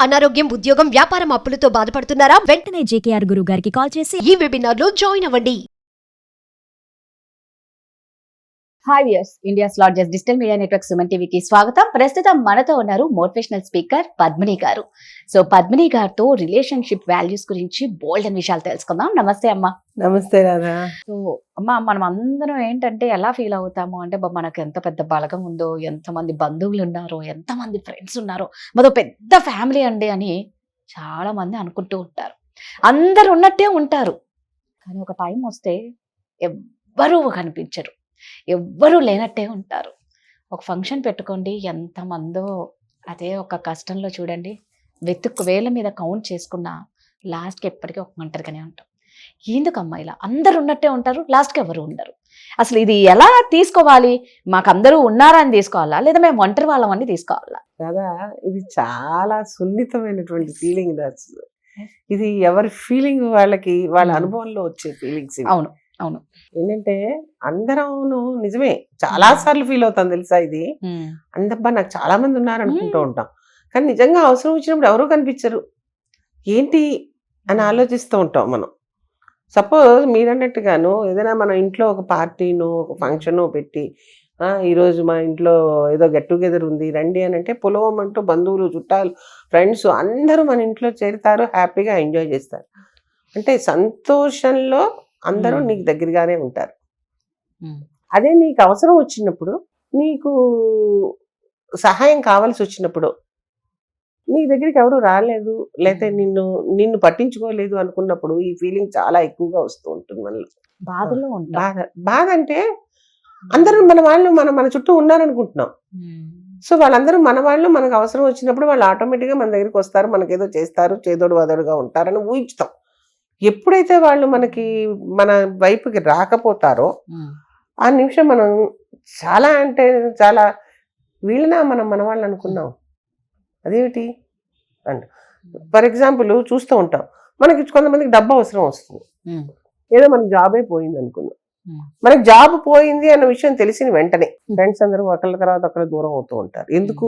అనారోగ్యం, ఉద్యోగం, వ్యాపారం అప్పులతో బాధపడుతున్నారా? వెంటనే జేకేఆర్ గురువు గారికి కాల్ చేసి ఈ వెబినార్ లో జాయిన్ అవ్వండి. Hi viewers, India's largest digital media network Suman టీవీకి స్వాగతం. ప్రస్తుతం మనతో ఉన్నారు మోటివేషనల్ స్పీకర్ పద్మిని గారు. సో పద్మిని గారితో రిలేషన్షిప్ వాల్యూస్ గురించి బోల్డ్ అని విషయాలు తెలుసుకుందాం. నమస్తే అమ్మా. నమస్తే రాధా. సో అమ్మా, మనం అందరం ఏంటంటే ఎలా ఫీల్ అవుతాము అంటే మనకు ఎంత పెద్ద బలగం ఉందో, ఎంతమంది బంధువులు ఉన్నారో, ఎంతమంది ఫ్రెండ్స్ ఉన్నారో, మాదో పెద్ద ఫ్యామిలీ అండి అని చాలా మంది అనుకుంటూ ఉంటారు. అందరు ఉన్నట్టే ఉంటారు, కానీ ఒక టైం వస్తే ఎవ్వరూ కనిపించరు, ఎవ్వరూ లేనట్టే ఉంటారు. ఒక ఫంక్షన్ పెట్టుకోండి, ఎంతమందో అదే ఒక కష్టంలో చూడండి, వేల మీద కౌంట్ చేసుకున్నా లాస్ట్కి ఎప్పటికీ ఒక ఒంటరిగానే ఉంటాం. ఎందుకమ్మా ఇలా అందరు ఉన్నట్టే ఉంటారు, లాస్ట్కి ఎవరు ఉండరు? అసలు ఇది ఎలా తీసుకోవాలి? మాకు అందరూ ఉన్నారా అని తీసుకోవాలా, లేదా మేము ఒంటరి వాళ్ళమని తీసుకోవాలా? రాధా, ఇది చాలా సున్నితమైనటువంటి ఫీలింగ్. ఇది ఎవరి ఫీలింగ్ వాళ్ళకి, వాళ్ళ అనుభవంలో వచ్చే ఫీలింగ్స్. అవును అవును. ఏంటంటే అందరూ నిజమే చాలా సార్లు ఫీల్ అవుతాం తెలుసా. ఇది అందబ్బా నాకు చాలా మంది ఉన్నారు అనుకుంటూ ఉంటాం, కానీ నిజంగా అవసరం వచ్చినప్పుడు ఎవరూ కనిపించరు. ఏంటి అని ఆలోచిస్తూ ఉంటాం మనం. సపోజ్ మీరన్నట్టుగాను ఏదైనా మన ఇంట్లో ఒక పార్టీను, ఒక ఫంక్షన్ పెట్టి ఈరోజు మా ఇంట్లో ఏదో గెట్ టుగెదర్ ఉంది రండి అని అంటే పొలవమంటూ బంధువులు, చుట్టాలు, ఫ్రెండ్స్ అందరూ మన ఇంట్లో చేరుతారు, హ్యాపీగా ఎంజాయ్ చేస్తారు. అంటే సంతోషంలో అందరూ నీకు దగ్గరగానే ఉంటారు. అదే నీకు అవసరం వచ్చినప్పుడు, నీకు సహాయం కావాల్సి వచ్చినప్పుడు నీ దగ్గరికి ఎవరు రాలేదు, లేకపోతే నిన్ను పట్టించుకోలేదు అనుకున్నప్పుడు ఈ ఫీలింగ్ చాలా ఎక్కువగా వస్తూ ఉంటుంది మనలో. బాధలో బాధ అంటే అందరూ మన వాళ్ళు మన చుట్టూ ఉన్నారనుకుంటున్నాం. సో వాళ్ళందరూ మన వాళ్ళు, మనకు అవసరం వచ్చినప్పుడు వాళ్ళు ఆటోమేటిక్గా మన దగ్గరికి వస్తారు, మనకేదో చేస్తారు, చేదోడు వాదోడుగా ఉంటారని ఊహించుతాం. ఎప్పుడైతే వాళ్ళు మన వైపుకి రాకపోతారో ఆ నిమిషం మనం చాలా అంటే చాలా వీళ్ళనా మన వాళ్ళు అనుకున్నాం, అదేమిటి అంటే. ఫర్ ఎగ్జాంపుల్ చూస్తూ ఉంటాం, మనకి కొంతమందికి డబ్బు అవసరం వస్తుంది, ఏదో మనకి జాబే పోయింది అనుకున్నాం. మనకి జాబ్ పోయింది అన్న విషయం తెలిసిన వెంటనే ఫ్రెండ్స్ అందరూ ఒకళ్ళ తర్వాత ఒకళ్ళు దూరం అవుతూ ఉంటారు. ఎందుకు?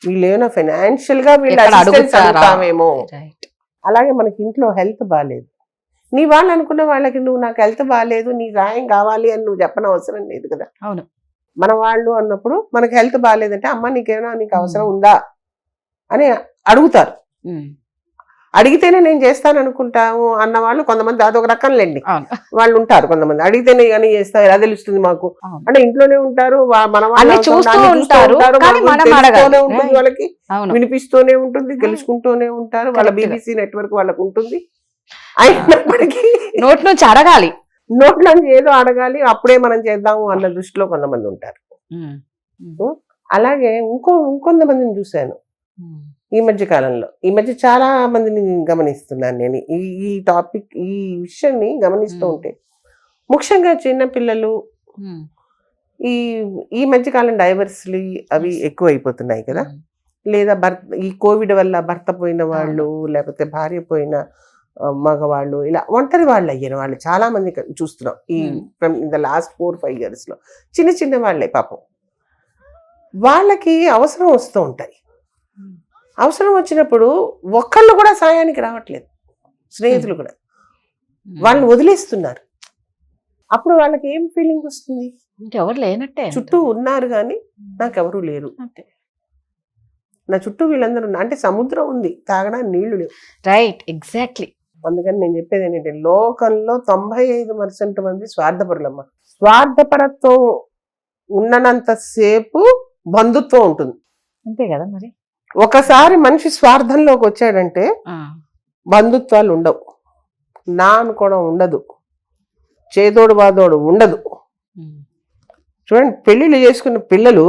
వీళ్ళు ఏమైనా ఫైనాన్షియల్ గా వీళ్ళు అడుగుతామేమో. అలాగే మనకి ఇంట్లో హెల్త్ బాగాలేదు, నీ వాళ్ళు అనుకున్న వాళ్ళకి నువ్వు నాకు హెల్త్ బాగాలేదు, నీ సహాయం కావాలి అని నువ్వు చెప్పనవసరం లేదు కదా. అవును. మన వాళ్ళు అన్నప్పుడు మనకి హెల్త్ బాగాలేదంటే అమ్మ నీకు అవసరం ఉందా అని అడుగుతారు. అడిగితేనే నేను చేస్తాను అనుకుంటాము అన్న వాళ్ళు కొంతమంది అదొక రకం లేండి, వాళ్ళు ఉంటారు. కొంతమంది అడిగితేనే కానీ చేస్తారు, ఎలా తెలుస్తుంది మాకు అంటే ఇంట్లోనే ఉంటారు, మన వాళ్ళు ఉంటుంది, వాళ్ళకి వినిపిస్తూనే ఉంటుంది, తెలుసుకుంటూనే ఉంటారు, వాళ్ళ బీబీసీ నెట్వర్క్ వాళ్ళకు ఉంటుంది. అయినప్పటికీ నోట్ నుంచి అడగాలి, నోట్ నుంచి ఏదో అడగాలి, అప్పుడే మనం చేద్దాము అన్న దృష్టిలో కొంతమంది ఉంటారు. అలాగే ఇంకొంతమందిని చూశాను ఈ మధ్య చాలా మందిని గమనిస్తున్నాను నేను. ఈ టాపిక్, ఈ విషయాన్ని గమనిస్తూ ఉంటే ముఖ్యంగా చిన్న పిల్లలు ఈ మధ్యకాలం డైవర్స్లు అవి ఎక్కువ అయిపోతున్నాయి కదా. లేదా ఈ కోవిడ్ వల్ల భర్త పోయిన వాళ్ళు, లేకపోతే భార్య పోయిన మగవాళ్ళు, ఇలా ఒంటరి వాళ్ళు అయిన వాళ్ళు చాలా మంది చూస్తున్నాం ఈ ద లాస్ట్ 4-5 years లో. చిన్న వాళ్ళే పాపం, వాళ్ళకి అవసరం వస్తూ ఉంటాయి. అవసరం వచ్చినప్పుడు ఒక్కళ్ళు కూడా సాయానికి రావట్లేదు, స్నేహితులు కూడా వాళ్ళని వదిలేస్తున్నారు. అప్పుడు వాళ్ళకి ఏం ఫీలింగ్ వస్తుంది? ఎవరు లేనట్టే, చుట్టూ ఉన్నారు కానీ నాకెవరూ లేరు. నా చుట్టూ వీళ్ళందరూ అంటే సముద్రం ఉంది, తాగడానికి నీళ్లు లేవు. Right, exactly. అందుకని నేను చెప్పేది ఏంటంటే లోకంలో 95% మంది స్వార్థపరులమ్మ. స్వార్థపరత్వం ఉన్నంత సేపు బంధుత్వం ఉంటుంది, అంతే కదా. మరి ఒకసారి మనిషి స్వార్థంలోకి వచ్చాడంటే బంధుత్వాలు ఉండవు, నా అనుకోవడం ఉండదు, చేదోడు వాదోడు ఉండదు. చూడండి, పెళ్లిళ్ళు చేసుకున్న పిల్లలు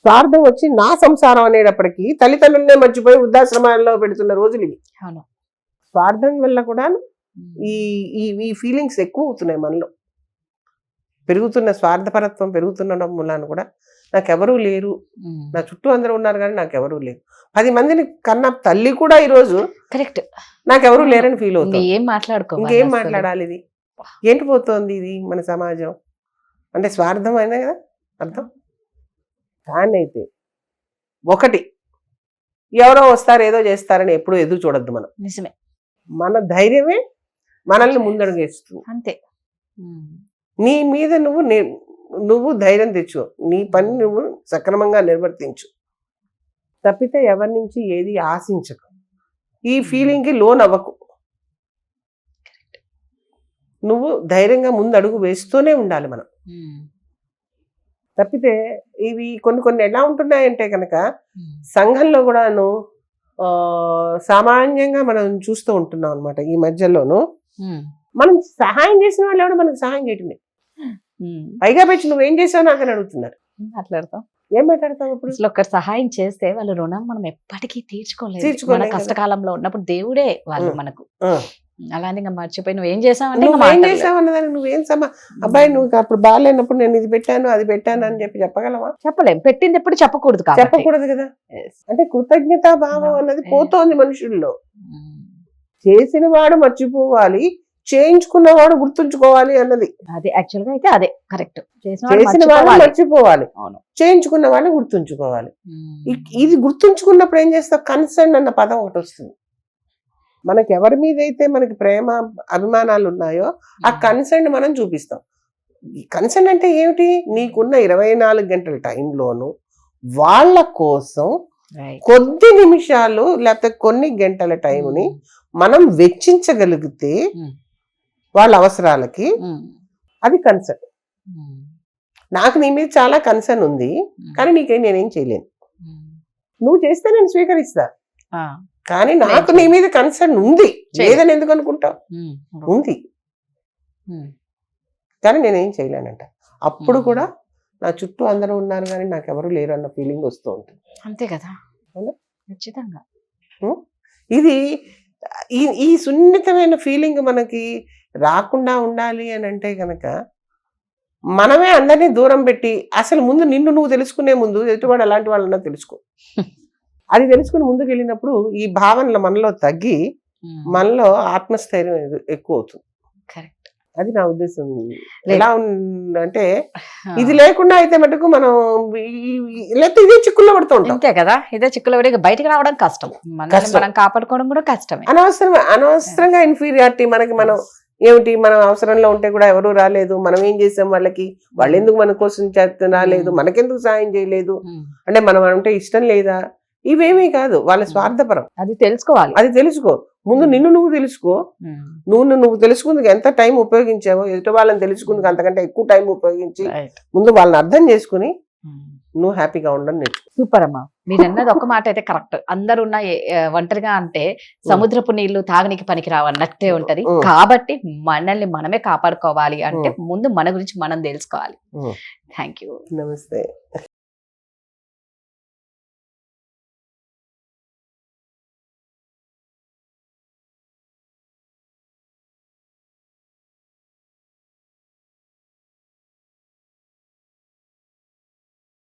స్వార్థం వచ్చి నా సంసారం అనేటప్పటికీ తల్లిదండ్రులనే మర్చిపోయి వృద్ధాశ్రమాల్లో పెడుతున్న రోజులు ఇవి. స్వార్థం వల్ల కూడా ఈ ఫీలింగ్స్ ఎక్కువ అవుతున్నాయి మనలో. పెరుగుతున్న స్వార్థపరత్వం పెరుగుతుండడం వల్ల కూడా నాకెవరూ లేరు, నా చుట్టూ అందరూ ఉన్నారు కానీ నాకెవరూ లేరు. 10 మందిని కన్నా తల్లి కూడా ఈరోజు కరెక్ట్ నాకెవరూ లేరని ఫీల్ అవుతుంది. ఇంకేం మాట్లాడాలి? ఇది ఏంటి పోతుంది ఇది మన సమాజం అంటే? స్వార్థం అయినా కదా అర్థం. కానీ అయితే ఒకటి ఎవరో వస్తారు ఏదో చేస్తారని ఎప్పుడు ఎదురు చూడొద్దు మనం. నిజమే. మన ధైర్యమే మనల్ని ముందడుగేస్తుంది. అంతే. నీ మీద నువ్వు ధైర్యం తెచ్చు, నీ పని నువ్వు సక్రమంగా నిర్వర్తించు, తప్పితే ఎవరి నుంచి ఏది ఆశించకు, ఈ ఫీలింగ్కి లోన్ అవ్వకు. నువ్వు ధైర్యంగా ముందు అడుగు వేస్తూనే ఉండాలి మనం. తప్పితే ఇవి కొన్ని ఎలా ఉంటున్నాయంటే కనుక సంఘంలో కూడాను సామాన్యంగా మనం చూస్తూ ఉంటున్నాం అనమాట. ఈ మధ్యలోను మనం సహాయం చేసిన వాళ్ళు ఎవడో మనకు సహాయం చేయటం లేదు. పైగా పెంచి నువ్వేం చేసావు నాకు అని అడుగుతున్నారు. మాట్లాడతాం. ఏం మాట్లాడతావు ఇప్పుడు? అసలు ఒకరు సహాయం చేస్తే వాళ్ళ రుణం మనం ఎప్పటికీ తీర్చుకోలేదు. తీర్చుకోలేం మన కదా. కష్టకాలంలో ఉన్నప్పుడు దేవుడే వాళ్ళు మనకు. ఆ. అలానే ఇంకా మర్చిపోయి నువ్వేం చేసావంటే ఇంకా నువ్వేం మాట్లాడలేదు. చేసావు అన్నదాన్ని నువ్వేం అబ్బాయి నువ్వు అప్పుడు బాగాలేనప్పుడు నేను ఇది పెట్టాను అది పెట్టాను అని చెప్పగలవా? చెప్పలేం. పెట్టింది ఎప్పుడు చెప్పకూడదు కాబట్టి. చెప్పకూడదు కదా. Yes. అంటే కృతజ్ఞతా భావం అన్నది పోతోంది మనుషుల్లో. ఉమ్. చేసిన వాడు మర్చిపోవాలి, చేయించుకున్నవాడు గుర్తుంచుకోవాలి అన్నది. అది యాక్చువల్ గా అయితే అదే కరెక్ట్. చేసిన వాడు మర్చిపోవాలి, అవును. చేయించుకున్న వాళ్ళు గుర్తుంచుకోవాలి. ఉమ్. ఇది గుర్తుంచుకున్నప్పుడు ఏం చేస్తావు? కన్సర్న్ అన్న పదం ఒకటి వస్తుంది. మనకి ఎవరి మీద అయితే మనకి ప్రేమ అభిమానాలు ఉన్నాయో ఆ కన్సర్న్ మనం చూపిస్తాం. కన్సర్న్ అంటే ఏమిటి? నీకున్న 24 గంటల టైంలోను వాళ్ళ కోసం Right. కొద్ది నిమిషాలు లేకపోతే కొన్ని గంటల టైంని మనం వెచ్చించగలిగితే ఉమ్. వాళ్ళ అవసరాలకి, ఉమ్. అది కన్సర్న్. ఉమ్. నాకు నీ మీద చాలా కన్సర్న్ ఉంది, కానీ నీకేం నేనేం చేయలేను. ఉమ్. నువ్వు చేస్తే నేను స్వీకరిస్తా, ఆ. కానీ నాకు నీ మీద కన్సర్న్ ఉంది. లేదని ఎందుకు అనుకుంటావు? ఉమ్. ఉంది, ఉమ్. కానీ నేనేం చేయలేనంట. అప్పుడు కూడా నా చుట్టూ అందరూ ఉన్నారు కానీ నాకు ఎవరు లేరు అన్న ఫీలింగ్ వస్తూ ఉంటుంది. అంతే కదా. అవునా? ఖచ్చితంగా. ఇది ఈ సున్నితమైన ఫీలింగ్ మనకి రాకుండా ఉండాలి అని అంటే కనుక మనమే అందరినీ దూరం పెట్టి అసలు ముందు నిన్ను నువ్వు తెలుసుకునే ముందు ఎదుటివాడు అలాంటి వాళ్ళన్నా తెలుసుకో. అది తెలుసుకుని ముందుకు వెళ్ళినప్పుడు ఈ భావనలు మనలో తగ్గి మనలో ఆత్మస్థైర్యం ఎక్కువ అవుతుంది. కరెక్ట్. అది నా ఉద్దేశం. ఎలా అంటే ఇది లేకుండా అయితే మటుకు మనం లేకపోతే ఇదే చిక్కుల్లో పడుతూ ఉంటాం. అంతే కదా. ఇదే చిక్కులు పడి బయటకు రావడం కష్టం. మనల్ని మనం కాపాడుకోవడం కూడా కష్టమే. అనవసరంగా ఇన్ఫీరియారిటీ మనకి. మనం ఏమిటి, మనం అవసరంలో ఉంటే కూడా ఎవరు రాలేదు, మనం ఏం చేసాం వాళ్ళకి, వాళ్ళు ఎందుకు మన కోసం రాలేదు, మనకెందుకు సాయం చేయలేదు, అంటే మనం అంటే ఇష్టం లేదా, ఇవేమీ కాదు. వాళ్ళ స్వార్థపరం. అది తెలుసుకోవాలి. అది తెలుసుకో. ముందు నిన్ను నువ్వు తెలుసుకో. నువ్వు తెలుసుకుందుకు ఎంత టైం ఉపయోగించావో ఎదుటి వాళ్ళని తెలుసుకుందుకు అంతకంటే ఎక్కువ టైం ఉపయోగించి ముందు వాళ్ళని అర్థం చేసుకుని నువ్వు హ్యాపీగా ఉండని నేర్చుకో. సూపర్ అమ్మా. మీరు అన్నది ఒక మాట అయితే కరెక్ట్. అందరు ఉన్న ఒంటరిగా అంటే సముద్రపు నీళ్లు తాగనికి పనికి రావన్నట్టే ఉంటది. కాబట్టి మనల్ని మనమే కాపాడుకోవాలి అంటే ముందు మన గురించి మనం తెలుసుకోవాలి. Thank you. నమస్తే.